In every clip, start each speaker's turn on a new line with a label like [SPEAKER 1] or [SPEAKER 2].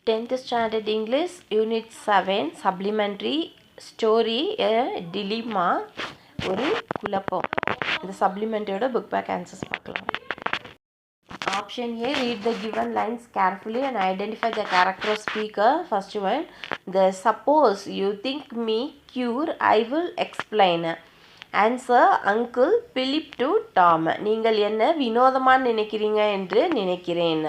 [SPEAKER 1] 10th Standard English, Unit 7, Supplementary Story, a Dilemma, ஒரு குழப்பம். இந்த சப்ளிமெண்ட்டோட புக் பேக் ஆன்சர்ஸ் பார்க்கலாம். Option A, read the given lines carefully and identify the character of speaker. First one, the suppose you think me cure, I will explain. Answer, Uncle Philip to Tom. நீங்கள் என்ன வினோதமாக நினைக்கிறீங்க என்று நினைக்கிறேன்.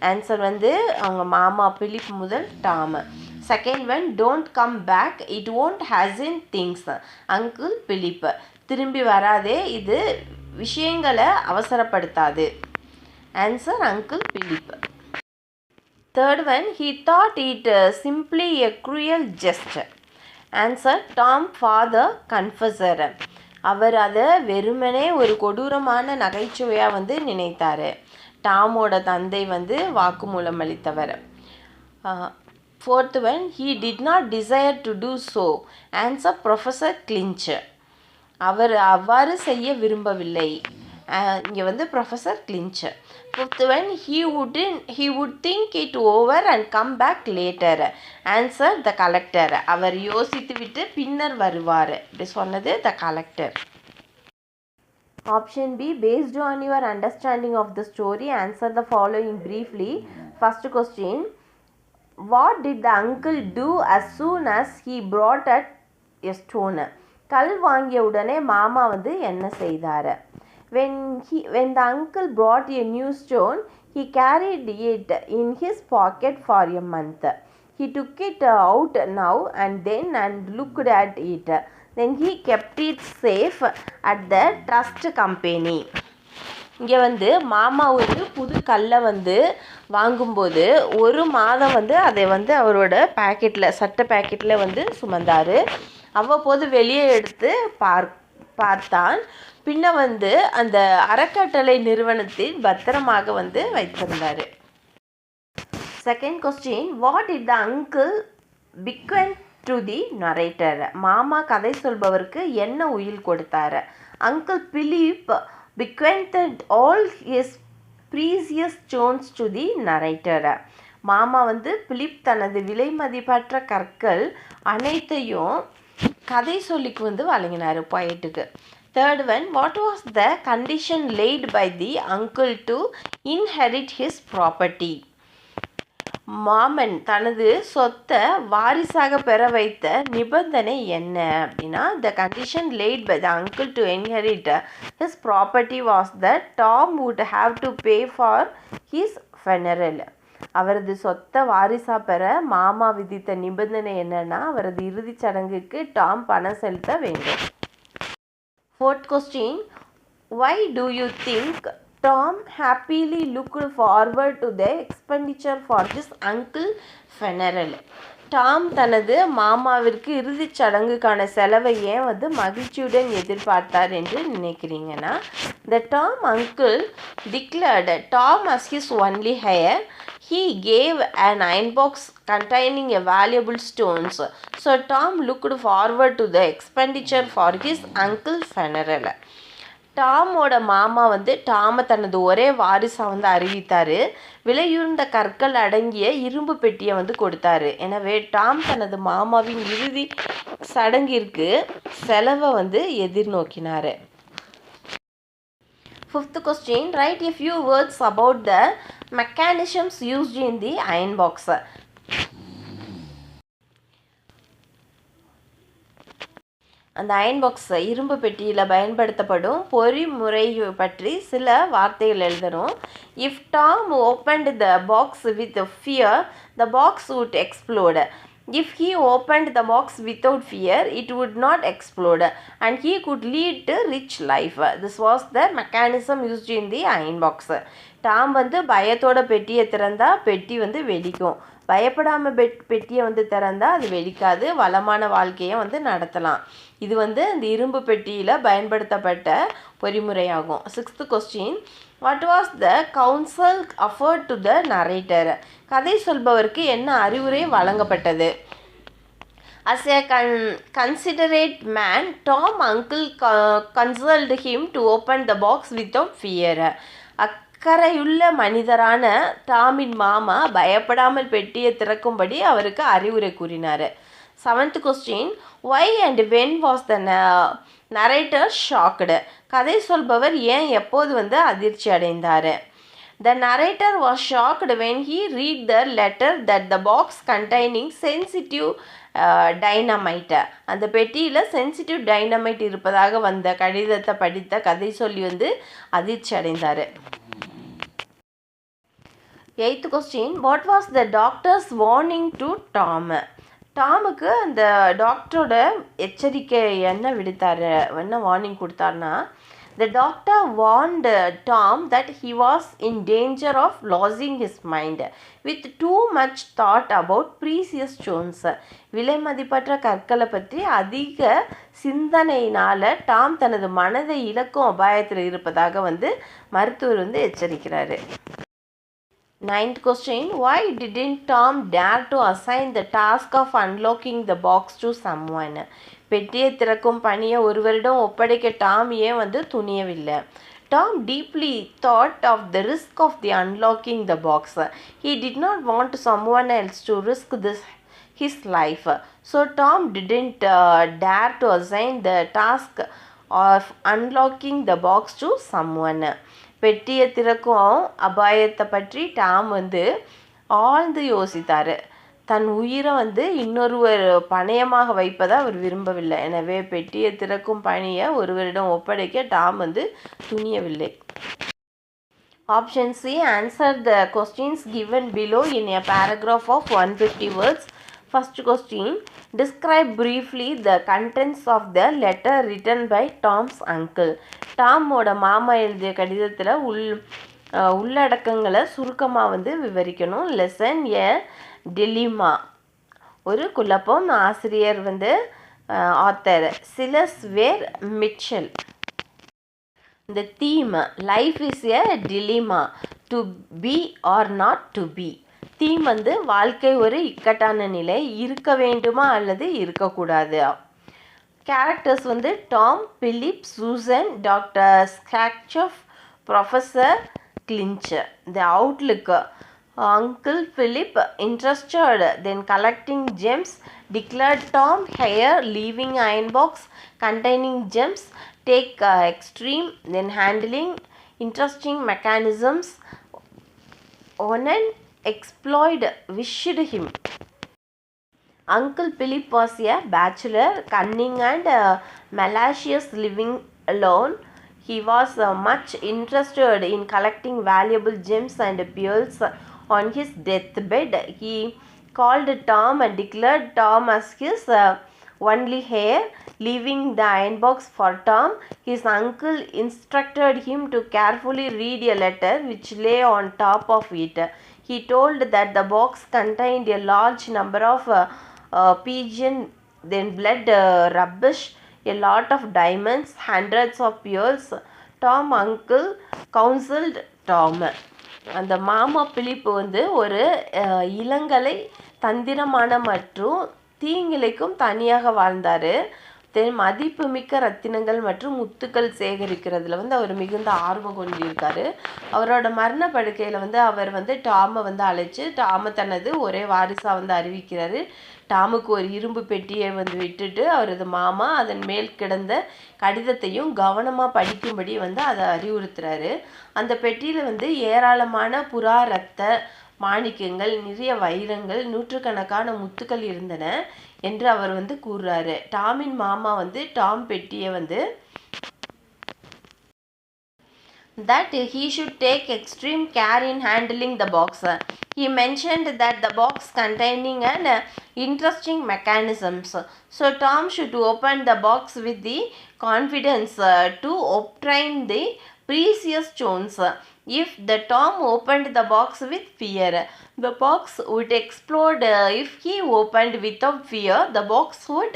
[SPEAKER 1] Answer வந்து அவங்க மாமா பிலிப் முதல் Tom. Second one, don't come back, it won't hasten things. Uncle Philip, திரும்பி வராதே, இது விஷயங்களை அவசரப்படுத்தாது. Answer, uncle Philip. Third one, he thought it simply a cruel jester. Answer, Tom father confessor. அவர் அதை வெறுமனே ஒரு கொடூரமான நகைச்சுவையாக வந்து நினைத்தார். டாமோட தந்தை வந்து வாக்குமூலம் அளித்தவர். Fourth one, he did not desire to do so. Answer, professor Clinch. அவர் அவ்வாறு செய்ய விரும்பவில்லை. இங்கே வந்து professor Clinch. Fifth one, he would think it over and come back later. Answer, the collector. அவர் யோசித்து விட்டு பின்னர் வருவார். இப்படி சொன்னது the collector. Option B, based on your understanding of the story, answer the following briefly. First question, what did the uncle do as soon as he brought a stone? கல் வாங்கிய உடனே மாமா வந்து என்ன செய்தார்? When the uncle brought a new stone, he carried it in his pocket for a month. He took it out now and then and looked at it. Then he kept it safe at the trust company. இங்கே வந்து மாமா ஒரு புது கல்லை வந்து வாங்கும்போது ஒரு மாதம் வந்து அதை வந்து அவரோட பேக்கெட்டில், சட்டை பேக்கெட்டில் வந்து சுமந்தார். அவ்வப்போது வெளியே எடுத்து பார்த்தான். பின்ன வந்து அந்த அறக்கட்டளை நிறுவனத்தில் பத்திரமாக வந்து வைத்திருந்தார். Second question, what did the uncle bequeath to the narrator? மாமா கதை சொல்பவருக்கு என்ன உயில் கொடுத்தார்? Uncle Philip bequeathed all his precious stones to the narrator. மாமா வந்து பிலிப் தனது விலை மதிப்பற்ற கற்கள் அனைத்தையும் கதை சொல்லிக்கு வந்து வழங்கினார், பொயட்டுக்கு. Third one, what was the condition laid by the uncle to inherit his property? மாமன் தனது சொத்தை வாரிசாக பெற வைத்த நிபந்தனை என்ன அப்படின்னா, the condition laid by the uncle to inherit his property was that Tom would have to pay for his funeral. அவரது சொத்தை வாரிசாக பெற மாமா விதித்த நிபந்தனை என்னன்னா, அவரது இறுதிச் சடங்குக்கு டாம் பணம் செலுத்த வேண்டும். Fourth question, why do you think Tom happily looked forward to the expenditure for his uncle funeral? Tom தனது மாமாவிற்கு இறுதிச் சடங்குக்கான செலவை ஏன் வந்து மகிழ்ச்சியுடன் எதிர்பார்த்தார் என்று நினைக்கிறீங்கன்னா, the Tom uncle declared Tom as his only heir. He gave an iron box containing a valuable stones. So Tom looked forward to the expenditure for his uncle's funeral. டாமோட மாமா வந்து டாமை தனது ஒரே வாரிசாக வந்து அறிவித்தார். விலையுயர்ந்த கற்கள் அடங்கிய இரும்பு பெட்டியை வந்து கொடுத்தாரு. எனவே டாம் தனது மாமாவின் இறுதி சடங்கிற்கு செலவை வந்து எதிர்நோக்கினார். Fifth question, write a few words about the mechanisms used in the iron box. அந்த அயன் பாக்ஸ் இரும்பு பெட்டியில் பயன்படுத்தப்படும் பொறிமுறை பற்றி சில வார்த்தைகள் எழுதணும். If Tom opened the box with fear, the box would explode. If he opened the box without fear, it would not explode and he could lead to rich life. This was the mechanism used in the iron box. டாம் வந்து பயத்தோட பெட்டியை திறந்தால் பெட்டி வந்து வெடிக்கும். பயப்படாமல் பெட்டியை வந்து திறந்தால் அது வெடிக்காது. வளமான வாழ்க்கையை வந்து நடத்தலாம். இது வந்து அந்த இரும்பு பெட்டியில் பயன்படுத்தப்பட்ட பொறிமுறையாகும். Sixth question, what was the council afford to the narrator? கதை சொல்பவருக்கு என்ன அறிவுரை வழங்கப்பட்டது? As a considerate man, Tom uncle consoled him to open the box without fear. அக்கறையுள்ள மனிதரான டாமின் மாமா பயப்படாமல் பெட்டியை திறக்கும்படி அவருக்கு அறிவுரை கூறினார். 7th question, why and when was the narrator shocked? கதை சொல்பவர் ஏன் எப்போது அதிர்ச்சி அடைந்தார்? The narrator was shocked when he read the letter that the box containing sensitive dynamite. அந்த பெட்டியில் சென்சிட்டிவ் டைனமைட் இருப்பதாக வந்த கடிதத்தை படித்த கதை சொல்லி அதிர்ச்சி அடைந்தார். 8th question, what was the doctor's warning to Tom? டாமுக்கு அந்த டாக்டரோட எச்சரிக்கை என்ன விடுத்தார், என்ன வார்னிங் கொடுத்தாருன்னா, the doctor warned Tom that he was in danger of losing his mind with too much thought about precious stones. விலை மதிப்பற்ற கற்களை பற்றி அதிக சிந்தனையினால் டாம் தனது மனதை இழக்கும் அபாயத்தில் இருப்பதாக மருத்துவர் எச்சரிக்கிறாரு. 9th question, why didn't Tom dare to assign the task of unlocking the box to someone? பெட்டியை திறக்கும் பணியை ஒருவரிடம் ஒப்படைக்க டாம் ஏன் துணியவில்லை? Tom deeply thought of the risk of the unlocking the box. He did not want someone else to risk his life. So Tom didn't dare to assign the task of unlocking the box to someone. பெட்டியை திறக்கும் அபாயத்தை பற்றி Tom ஆழ்ந்து யோசித்தார். தன் உயிரை இன்னொருவர் பணயமாக வைப்பதை அவர் விரும்பவில்லை. எனவே பெட்டியை திறக்கும் பணியை ஒருவரிடம் ஒப்படைக்க Tom துணியவில்லை. Option C, answer the questions given below in a paragraph of 150 words. First question, describe briefly the contents of the letter written by Tom's uncle. டாமோட மாமா எழுதிய கடிதத்தில் உள்ளடக்கங்களை சுருக்கமாக விவரிக்கணும். லெசன் ஏ டிலிமா, ஒரு குழப்பம். ஆசிரியர் ஆத்தர் சிலஸ்வேர் மிட்சல். இந்த theme, life is a dilemma, to be or not to be. Theme வாழ்க்கை ஒரு இக்கட்டான நிலை, இருக்க வேண்டுமா அல்லது இருக்கக்கூடாது. Characters Tom, Philip, Susan, doctor Scotchuff, professor Clinch. The outlook, Uncle Philip, interested, then collecting gems, declared Tom, here, leaving iron box containing gems, take extreme, then handling, interesting mechanisms, Onan exploit, wished him. Uncle Philip was a bachelor, cunning and malicious, living alone. He was much interested in collecting valuable gems and pearls. On his deathbed, he called Tom and declared Tom as his only heir, leaving the iron box for Tom. His uncle instructed him to carefully read a letter which lay on top of it. He told that the box contained a large number of pigeon, then blood, rubbish, a lot of diamonds, hundreds of pearls. Tom uncle counseled Tom. அந்த மாமா பிலிப்பு ஒரு இளங்கலை, தந்திரமான மற்றும் தீங்கிழைக்கும் தனியாக வாழ்ந்தார். மதிப்புமிக்க ரத்தினங்கள் மற்றும் முத்துக்கள் சேகரிக்கிறதுல அவர் மிகுந்த ஆர்வம் கொண்டிருக்காரு. அவரோட மரண படுக்கையில் அவர் டாமை அழைச்சி டாமை தனது ஒரே வாரிசாக அறிவிக்கிறாரு. டாமுக்கு ஒரு இரும்பு பெட்டியை விட்டுட்டு அவரது மாமா அதன் மேல் கிடந்த கடிதத்தையும் கவனமாக படிக்கும்படி அதை அறிவுறுத்துறாரு. அந்த பெட்டியில் ஏராளமான புறா, ரத்த மாணிக்கங்கள், நிறைய வைரங்கள், நூற்றுக்கணக்கான முத்துக்கள் இருந்தன என்று அவர் கூறுறாரு. டாமின் மாமா டாம் பெட்டியை that he should take extreme care in handling the box. He mentioned that the box containing an interesting mechanisms. So Tom should open the box with the confidence to obtain the precious stones. If the Tom opened the box with fear, the box would explode. If he opened without fear, the box would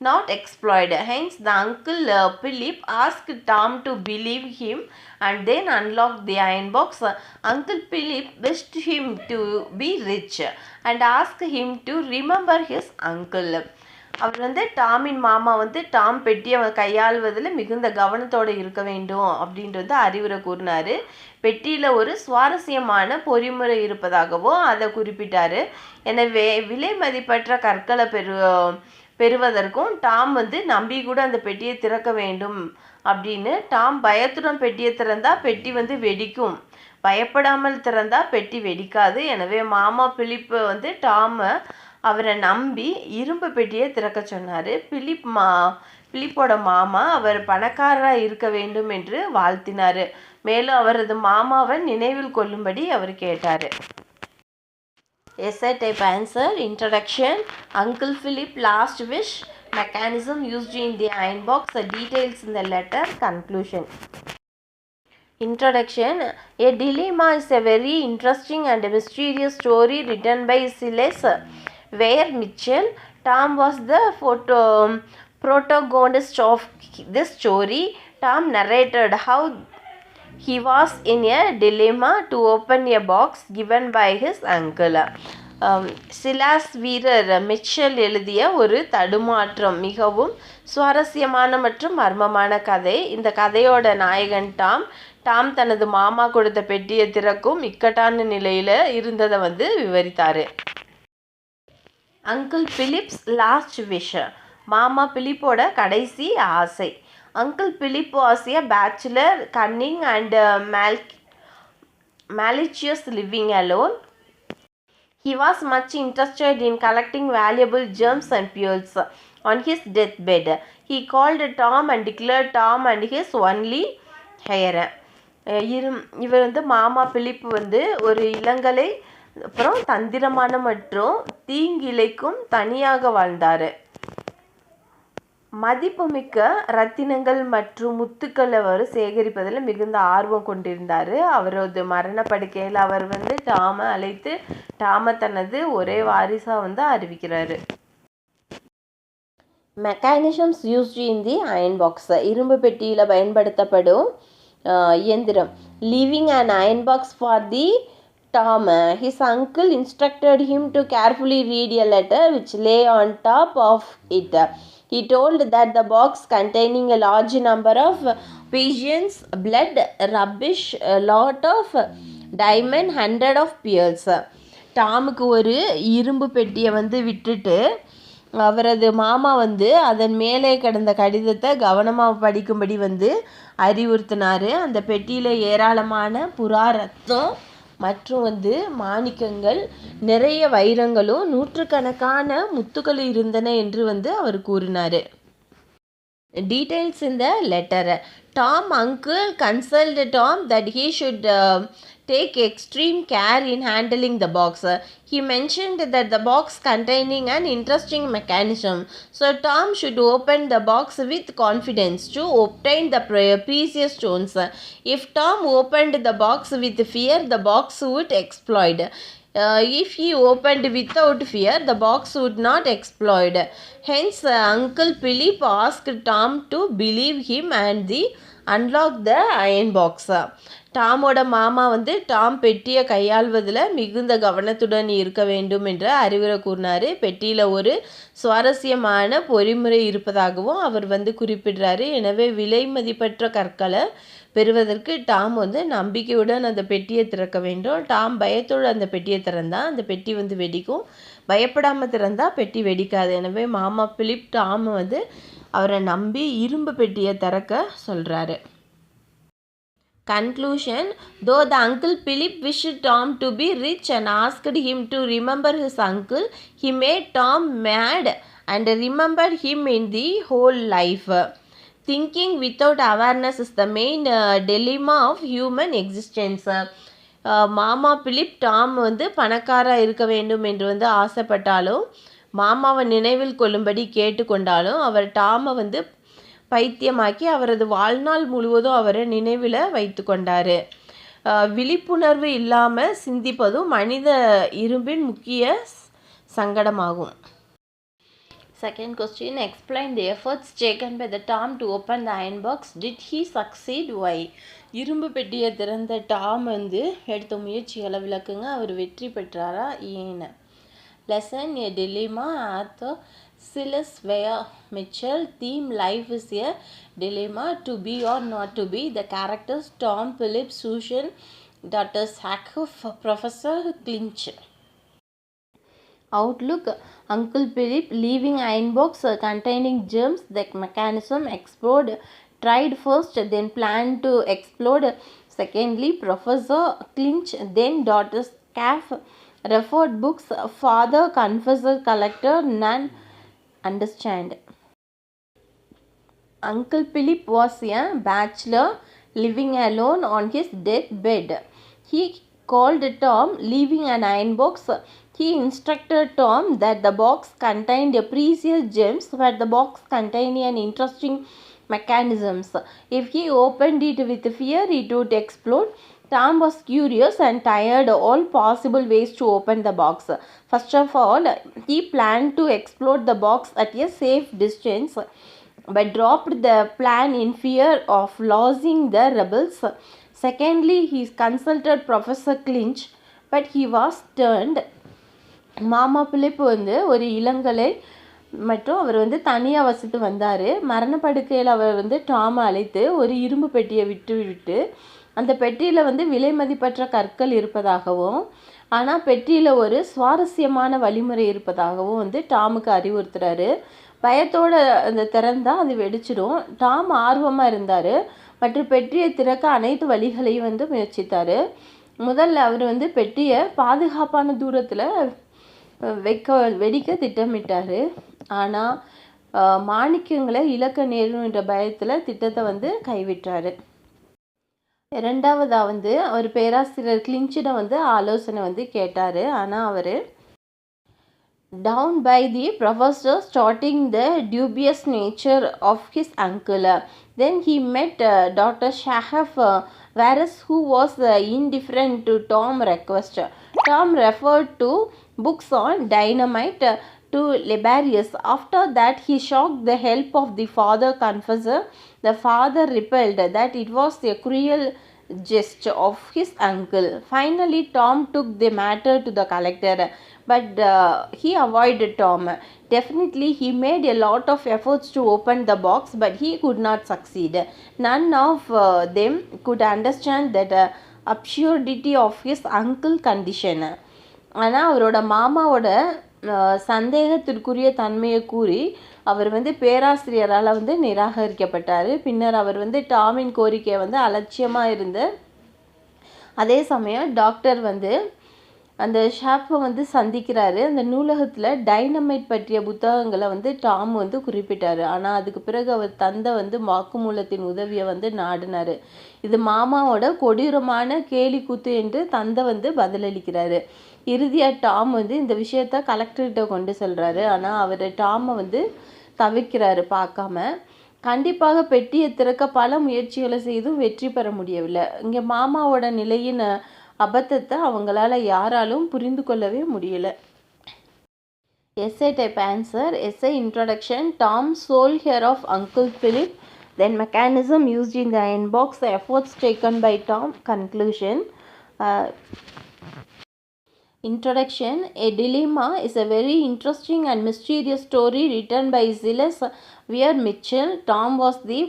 [SPEAKER 1] not explode. Hence, the uncle Philip asked Tom to believe him and then unlock the iron box. Uncle Philip wished him to be rich and asked him to remember his uncle. அவர் வந்து டாமின் மாமா வந்து Tom பெட்டியை கையாள்வதில் மிகுந்த கவனத்தோடு இருக்க வேண்டும் அப்படின்றது அறிவுரை கூறினார். பெட்டியில் ஒரு சுவாரஸ்யமான பொறிமுறை இருப்பதாகவும் அதை குறிப்பிட்டார். எனவே விலை மதிப்பற்ற கற்களை பெறுவதற்கும் டாம் வந்து நம்பி கூட அந்த பெட்டியை திறக்க வேண்டும் அப்படின்னு. டாம் பயத்துடன் பெட்டியை திறந்தால் பெட்டி வந்து வெடிக்கும், பயப்படாமல் திறந்தால் பெட்டி வெடிக்காது. எனவே மாமா பிலிப்பு வந்து டாமை அவரை நம்பி இரும்பு பெட்டியை திறக்க சொன்னார். பிலிப்போட மாமா அவர் பணக்காரராக இருக்க வேண்டும் என்று வாழ்த்தினார். மேலும் அவரது மாமாவை நினைவில் கொள்ளும்படி அவர் கேட்டார். Essay type answer. Introduction. Uncle Philip last wish. Mechanism used in the iron box. Details in the letter. Conclusion. Introduction. A dilemma is a very interesting and mysterious story written by Silas Weir Mitchell. Tom was the protagonist of this story. Tom narrated how he was in a dilemma to open a box given by his uncle. சிலாஸ் வீரர் Mitchell எழுதிய ஒரு தடுமாற்றம் மிகவும் சுவாரஸ்யமான மற்றும் மர்மமான கதை. இந்த கதையோட நாயகன் டாம் தனது மாமா கொடுத்த பெட்டியை திறக்கும் இக்கட்டான நிலையில் இருந்ததை வந்து விவரித்தார். Uncle Philip's last wish. மாமா பிலிப்போட கடைசி ஆசை. Uncle Philip was a bachelor, cunning and malicious, living alone. He was much interested in collecting valuable gems and pearls. On his deathbed, he called Tom and declared Tom and his only heir. இவர் வந்து மாமா Philip வந்து ஒரு இளங்கலை, அப்புறம் தந்திரமான மற்றும் தீங்கிழைக்கும் தனியாக வாழ்ந்தார். மதிப்புமிக்க ரத்தினங்கள் மற்றும் முத்துக்கள் அவர் சேகரிப்பதில் மிகுந்த ஆர்வம் கொண்டிருந்தார். அவரது மரணப்படுக்கையில் அவர் வந்து டாமை அழைத்து டாமை தனது ஒரே வாரிசாக வந்து அறிவிக்கிறார். Mechanisms used in the iron box. இரும்பு பெட்டியில் பயன்படுத்தப்படும் இயந்திரம். Leaving an iron box for the Tom. His uncle instructed him to carefully read a letter which lay on top of it. He told that the box containing a large number of pigeons, blood, rubbish, a lot of diamond, 100 of pearls. டாமுக்கு ஒரு இரும்பு பெட்டியை வந்து விட்டுட்டு அவரது மாமா வந்து அதன் மேலே கிடந்த கடிதத்தை கவனமாக படிக்கும்படி வந்து அறிவுறுத்தினார். அந்த பெட்டியில் ஏராளமான புறா ரத்தம் மற்றும் வந்து மாணிக்கங்கள், நிறைய வைரங்களும் நூற்றுக்கணக்கான முத்துக்கள் இருந்தன என்று வந்து அவர் கூறினார். Details in the letter. Tom uncle consulted Tom that he should take extreme care in handling the box. He mentioned that the box containing an interesting mechanism, so Tom should open the box with confidence to obtain the precious stones. If Tom opened the box with fear, the box would explode. If he opened without fear, the box would not explode. Hence, Uncle Philip asked Tom to believe him and unlock the iron box. டாமோட மாமா வந்து Tom பெட்டியை கையாள்வதில் மிகுந்த கவனத்துடன் இருக்க வேண்டும் என்ற அறிவுரை கூறினார். பெட்டியில் ஒரு சுவாரஸ்யமான பொறிமுறை இருப்பதாகவும் அவர் வந்து குறிப்பிடுறாரு. எனவே விலை மதிப்பற்ற கற்களை பெறுவதற்கு டாம் வந்து நம்பிக்கையுடன் அந்த பெட்டியை திறக்க வேண்டும். டாம் பயத்தோடு அந்த பெட்டியை திறந்தால் அந்த பெட்டி வந்து வெடிக்கும், பயப்படாமல் திறந்தால் பெட்டி வெடிக்காது. எனவே மாமா பிலிப் டாம் வந்து அவரை நம்பி இரும்பு பெட்டியை திறக்க சொல்கிறாரு. Conclusion. Though the Uncle Philip wished Tom to be rich and asked him to remember his uncle, he made Tom mad and remembered him in the whole life. Thinking without awareness is the main dilemma of human existence. மாமா Philip Tom வந்து பணக்காராக இருக்க வேண்டும் என்று வந்து ஆசைப்பட்டாலும் மாமாவை நினைவில் கொள்ளும்படி கேட்டுக்கொண்டாலும் அவர் டாமை வந்து பைத்தியமாக்கி அவரது வாழ்நாள் முழுவதும் அவரை நினைவில் வைத்து கொண்டார். விழிப்புணர்வு இல்லாமல் சிந்திப்பதும் மனித இரும்பின் முக்கிய சங்கடமாகும். Second question. Explain the efforts taken by the Tom to open the iron box. Did he succeed? Why? இரும்பு பெட்டியை திறந்த டாம் வந்து எடுத்த முயற்சிகளை விளக்குங்க. அவர் வெற்றி பெற்றாரா? ஏன்? Lesson a dilemma author Silas Weir Mitchell. Theme life is a dilemma, to be or not to be. The characters Tom, Philip, Susan, Dr. Sackhoff, Professor Clinch. Outlook Uncle Philip leaving iron box containing germs. The mechanism explode. Tried first, then planned to explode. Secondly, Professor Clinch, then Dr. Scaff. Referred books Father Confessor Collector. None understand. Uncle Philip was a bachelor living alone on his deathbed. He called Tom, leaving an iron box. He instructed Tom that the box contained precious gems, but the box contained an interesting mechanisms. If he opened it with fear, it would explode. Tom was curious and tried all possible ways to open the box. First of all, he planned to explode the box at a safe distance, but dropped the plan in fear of losing the rebels. Secondly, he consulted Professor Clinch, but he was turned. மாமா Philip வந்து ஒரு இளங்கலை மற்றும் அவர் வந்து தனியாக வசித்து வந்தார். மரணப்படுக்கையில் அவர் வந்து டாமை அழைத்து ஒரு இரும்பு பெட்டியை விட்டு அந்த பெட்டியில் வந்து விலை மதிப்பற்ற கற்கள் இருப்பதாகவும், ஆனால் பெட்டியில் ஒரு சுவாரஸ்யமான வழிமுறை இருப்பதாகவும் வந்து டாமுக்கு அறிவுறுத்துறாரு. பயத்தோட அந்த திறந்தா அது வெடிச்சிடும். டாம் ஆர்வமாக இருந்தார் மற்றும் பெட்டியை திறக்க அனைத்து வழிகளையும் வந்து முயற்சித்தார். முதல்ல அவர் வந்து பெட்டியை பாதுகாப்பான தூரத்தில் வெடிக்க திட்டமிட்டார். ஆனால் மாணிக்கங்களை இழக்க நேரும் என்ற பயத்தில் திட்டத்தை வந்து கைவிட்டார். இரண்டாவதாக வந்து அவர் பேராசிரியர் கிளிஞ்சிடம் வந்து ஆலோசனை வந்து கேட்டார். ஆனால் அவர் down by the professor stating the dubious nature of his uncle. Then he met Dr. Sackhoff, whereas who was indifferent to Tom's request. Tom referred to books on dynamite to Liberius. After that, he sought the help of the father confessor. The father repelled that it was a cruel jest of his uncle. Finally, Tom took the matter to the collector, but he avoided Tom. Definitely, he made a lot of efforts to open the box, but he could not succeed. None of them could understand that absurdity of his uncle condition. ஆனால் அவரோட மாமாவோட சந்தேகத்திற்குரிய தன்மையை கூறி அவர் வந்து பேராசிரியரால் வந்து நிராகரிக்கப்பட்டார். பின்னர் அவர் வந்து டாமின் கோரிக்கையை வந்து அலட்சியமாக இருந்து, அதே சமயம் டாக்டர் வந்து அந்த ஷாப்பை வந்து சந்திக்கிறாரு. அந்த நூலகத்தில் டைனமைட் பற்றிய புத்தகங்களை வந்து டாம் வந்து குறிப்பிட்டார். ஆனால் அதுக்கு பிறகு அவர் தந்தை வந்து வாக்குமூலத்தின் உதவியை வந்து நாடினார். இது மாமாவோட கொடூரமான கேலி கூத்து என்று தந்தை வந்து பதிலளிக்கிறாரு. இறுதியாக டாம் வந்து இந்த விஷயத்த கலெக்டர்கிட்ட கொண்டு செல்கிறாரு. ஆனால் அவர் டாமை வந்து தவிர்க்கிறாரு பார்க்காம. கண்டிப்பாக பெட்டியை திறக்க பல முயற்சிகளை செய்தும் வெற்றி பெற முடியவில்லை. இங்கே மாமாவோட நிலையின் அபத்தத்தை அவங்களால யாராலும் புரிந்து கொள்ளவே முடியலை. essay type answer. Essay introduction. Tom sole heir of Uncle Philip. Then mechanism used in the iron box. Efforts taken by Tom. Conclusion. Introduction. A Dilemma is a very interesting and mysterious story written by Silas Weir Mitchell. Tom was the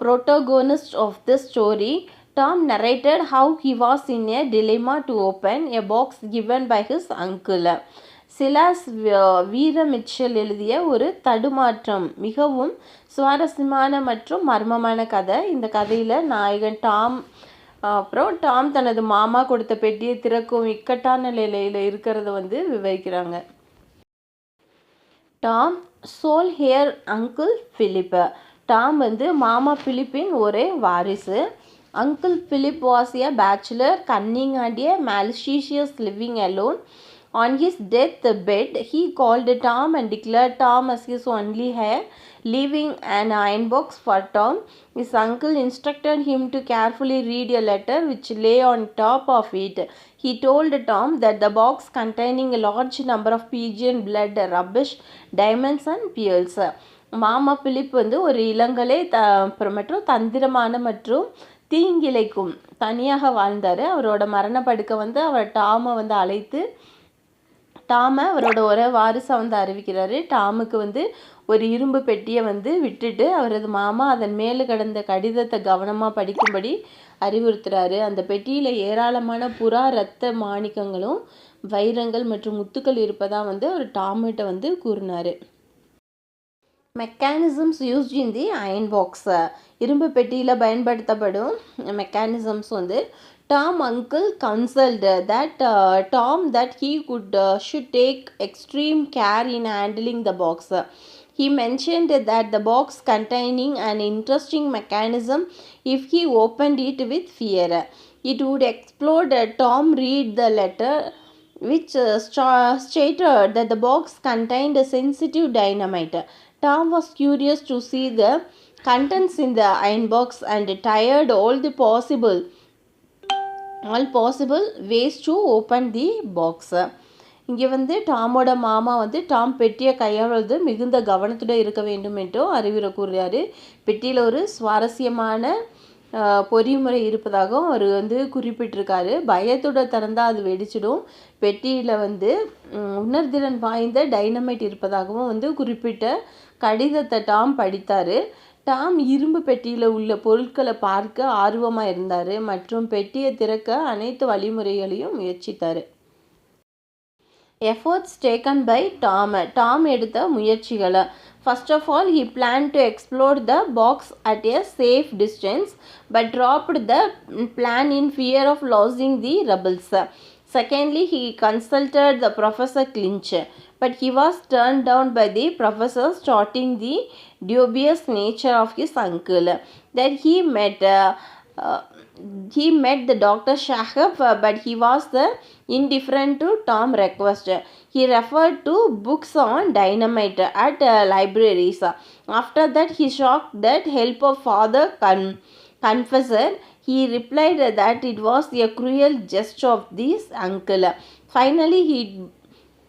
[SPEAKER 1] protagonist of this story. Tom narrated how he was in a dilemma to open a box given by his uncle. சிலாஸ் வீர Mitchell எழுதிய ஒரு தடுமாற்றம் மிகவும் சுவாரஸ்யமான மற்றும் மர்மமான கதை. இந்த கதையில் நாயகன் டாம் அப்புறம் டாம் தனது மாமா கொடுத்த பெட்டியை திறக்கும் இக்கட்டான நிலையில் இருக்கிறத வந்து விவரிக்கிறாங்க. Tom sole heir uncle Philip. Tom வந்து மாமா பிலிப்பின் ஒரே வாரிசு. Uncle Philip was a bachelor, cunning and a malicious, living alone. On his deathbed, he called Tom and declared Tom as his only heir, leaving an iron box for Tom. His uncle instructed him to carefully read a letter which lay on top of it. He told Tom that the box containing a large number of pigeon blood, rubbish, diamonds and pearls. மாமா Philip வந்து ஒரு இளங்கலை மற்றும் தந்திரமான மற்றும் தீங்கிழைக்கும் தனியாக வாழ்ந்தார். அவரோட மரணப்படுக்கை வந்து அவர் டாமை வந்து அழைத்து டாமை அவரோட ஒரு வாரிசாக வந்து அறிவிக்கிறாரு. டாமுக்கு வந்து ஒரு இரும்பு பெட்டியை வந்து விட்டுட்டு அவரது மாமா அதன் மேலே கிடந்த கடிதத்தை கவனமாக படிக்கும்படி அறிவுறுத்துறாரு. அந்த பெட்டியில் ஏராளமான புறா இரத்த மாணிக்கங்களும் வைரங்கள் மற்றும் முத்துக்கள் இருப்பதாக வந்து அவர் டாம்கிட்ட வந்து கூறினார். Mechanisms used in the iron box. இரும்பு பெட்டியில் பயன்படுத்தப்படும் மெக்கானிசம்ஸ் வந்து Tom uncle counseled Tom that he should take extreme care in handling the box. He mentioned that the box containing an interesting mechanism if he opened it with fear. It would explode. Tom read the letter which stated that the box contained sensitive dynamite. Tom was curious to see the contents in the iron box and tried all possible ways to open the box. இங்கே வந்து டாமோட மாமா வந்து Tom பெட்டியை கையாளுவது மிகுந்த கவனத்துடன் இருக்க வேண்டும் என்றும் அறிவுரை கூறுறாரு. பெட்டியில் ஒரு சுவாரஸ்யமான பொறிமுறை இருப்பதாகவும் அவர் வந்து குறிப்பிட்டிருக்காரு. பயத்துடன் திறந்தால் அது வெடிச்சிடும். பெட்டியில் வந்து உணர்திறன் வாய்ந்த டைனமைட் இருப்பதாகவும் வந்து குறிப்பிட்ட கடிதத்தை டாம் படித்தார். டாம் இரும்பு பெட்டியில் உள்ள பொருட்களை பார்க்க ஆர்வமாக இருந்தார் மற்றும் பெட்டியை திறக்க அனைத்து வழிமுறைகளையும் முயற்சித்தார். எஃபர்ட்ஸ் டேக்கன் பை டாம் எடுத்த முயற்சிகளை. First of all, he planned to explore the box at a safe distance but dropped the plan in fear of losing the rebels. Secondly, he consulted the Professor Clinch, but he was turned down by the professor, stating the dubious nature of his uncle. Then he met the Dr. Shahab, but he was indifferent to Tom's request. He referred to books on dynamite at libraries. After that, he sought the help of Father Confessor. He replied that it was a cruel jest of this uncle. Finally, he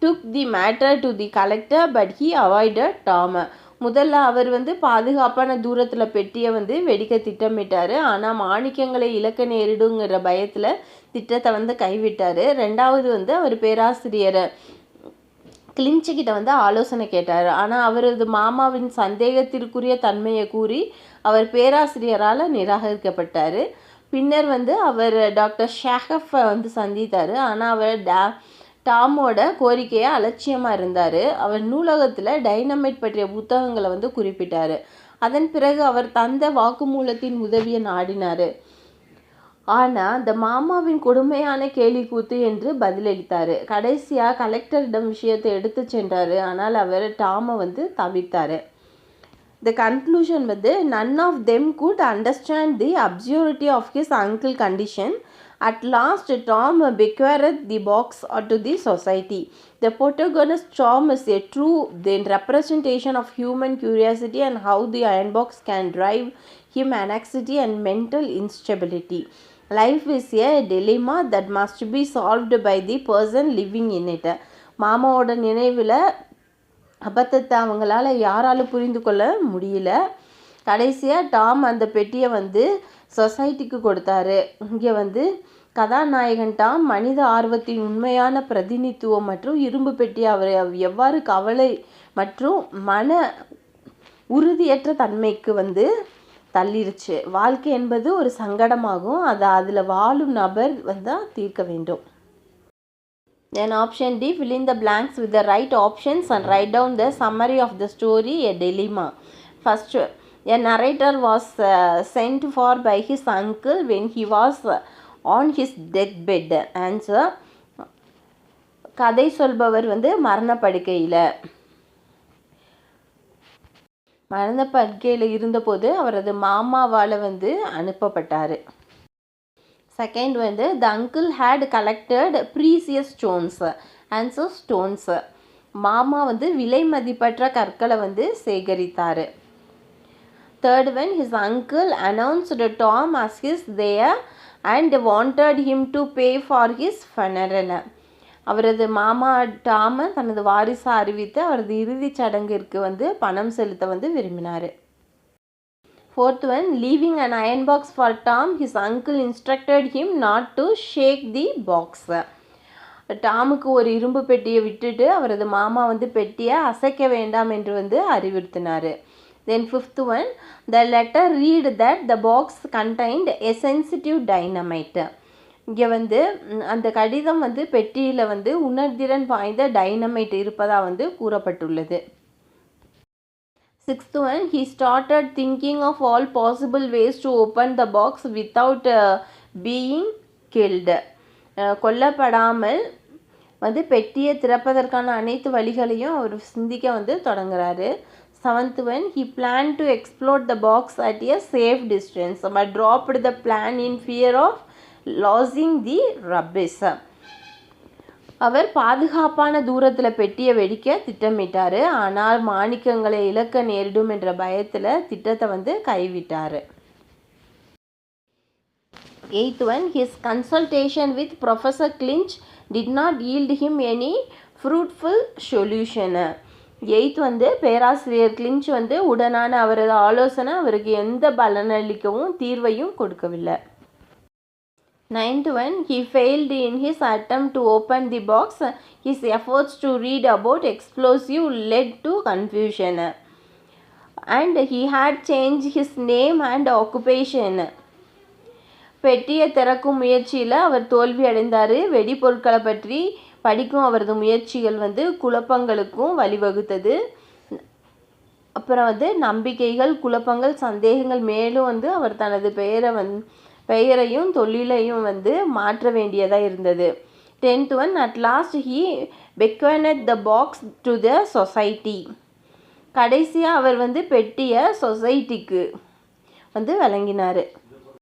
[SPEAKER 1] took the matter to the collector, but he avoided Tom. முதல்ல அவர் வந்து பாதுகாப்பான தூரத்தில் பெட்டியை வந்து வெடிக்க திட்டமிட்டார். ஆனால் மாணிக்கங்களை இழக்க நேரிடுங்கிற பயத்தில் திட்டத்தை வந்து கைவிட்டார். ரெண்டாவது வந்து அவர் பேராசிரியர் கிளின்ச்சுக்கிட்ட வந்து ஆலோசனை கேட்டார். ஆனால் அவரது மாமாவின் சந்தேகத்திற்குரிய தன்மையை கூறி அவர் பேராசிரியரால் நிராகரிக்கப்பட்டார். பின்னர் வந்து அவர் டாக்டர் ஷாகஃபை வந்து சந்தித்தார். ஆனால் அவர் டாமோட கோரிக்கையை அலட்சியமாக இருந்தார். அவர் நூலகத்தில் டைனமைட் பற்றிய புத்தகங்களை வந்து குறிப்பிட்டார். அதன் பிறகு அவர் தந்த வாக்குமூலத்தின் உதவியை நாடினார். ஆனால் அந்த மாமாவின் கொடுமையான கேலி கூத்து என்று பதிலளித்தார். கடைசியாக கலெக்டரிடம் விஷயத்தை எடுத்து சென்றார். ஆனால் அவர் டாமை வந்து தவிர்த்தார். The conclusion வந்து none of them could understand the absurdity of his uncle's condition. At last, Tom bequeathed the box to the society. The protagonist Tom is a true representation of human curiosity and how the iron box can drive him anxiety and mental instability. Life is a dilemma that must be solved by the person living in it. மாமாவோட நினைவில் அபத்தத்தை அவங்களால யாராலும் புரிந்து கொள்ள முடியல. கடைசியாக Tom அந்த பெட்டியை வந்து சொசைட்டிக்கு கொடுத்தாரு. இங்கே வந்து கதாநாயகன் டாம் மனித ஆர்வத்தின் உண்மையான பிரதிநிதித்துவம் மற்றும் இரும்பு பெட்டி அவரை எவ்வாறு கவலை மற்றும் மன உறுதியற்ற தன்மைக்கு வந்து தள்ளிருச்சு. வாழ்க்கை என்பது ஒரு சங்கடமாகும். அதை அதில் வாழும் நபர் வந்து தீர்க்க வேண்டும். Then option D, fill in the blanks with the right options and write down the summary of the story, a dilemma. First, a narrator was sent for by his uncle when he was on his deathbed. Answer, கதை சொல்பவர் வந்து மரணப்படுக்கையில் இருந்தபோது அவரது மாமாவால் வந்து அனுப்பப்பட்டார். Second வந்து the uncle had collected precious stones. Answer, stones. மாமா வந்து விலை மதிப்பற்ற கற்களை வந்து சேகரித்தார். Third one, his uncle announced Tom as his heir and wanted him to pay for his funeral. அவரது மாமா டாமை தனது வாரிசாக அறிவித்து அவரது இறுதிச் சடங்கிற்கு வந்து பணம் செலுத்த வந்து விரும்பினார். Fourth one, leaving an iron box for Tom, his uncle instructed him not to shake the box. டாமுக்கு ஒரு இரும்பு பெட்டியை விட்டுட்டு அவரது மாமா வந்து பெட்டியை அசைக்க வேண்டாம் என்று வந்து அறிவுறுத்தினார். Then fifth one, the letter read that the box contained a sensitive dynamite. இங்கே வந்து அந்த கடிதம் வந்து பெட்டியில் வந்து உணர்திறன் வாய்ந்த டைனமைட் இருப்பதாக வந்து கூறப்பட்டுள்ளது. Sixth one, he started thinking of all possible ways to open the box without being killed. கொல்லப்படாமல் வந்து பெட்டியை திறப்பதற்கான அனைத்து வழிகளையும் அவர் சிந்திக்க வந்து தொடங்குறாரு. Seventh one, he planned to explode the box at a safe distance but dropped the plan in fear of losing the rubbish. அவர் பாதுகாப்பான தூரத்தில் பெட்டியை வெடிக்க திட்டமிட்டார். ஆனால் மாணிக்கங்களை இழக்க நேரிடும் என்ற பயத்தில் திட்டத்தை வந்து கைவிட்டார். Eighth one, his consultation with Professor Clinch did not yield him any fruitful solution. Eighth வந்து பேராசிரியர் கிளின்ச் வந்து உடனான அவரது ஆலோசனை அவருக்கு எந்த பலனளிக்கவும் தீர்வையும் கொடுக்கவில்லை. Ninth one, he failed in his attempt to open the box. His efforts to read about explosive led to confusion. And he had changed his name and occupation. பெட்டியை திறக்கும் முயற்சியில் அவர் தோல்வி அடைந்தார். வெடிப்பொருட்களை பற்றி படிக்கும் அவரது முயற்சிகள் வந்து குழப்பங்களுக்கும் வழிவகுத்தது. அப்புறம் வந்து நம்பிக்கைகள், குழப்பங்கள், சந்தேகங்கள் மேலும் வந்து அவர் தனது பெயரையும் தொழிலையும் வந்து மாற்ற வேண்டியதாக இருந்தது. 10th one, at last he bequeathed the box to the society. கடைசியாக அவர் வந்து பெட்டியை சொசைட்டிக்கு வந்து வழங்கினார்.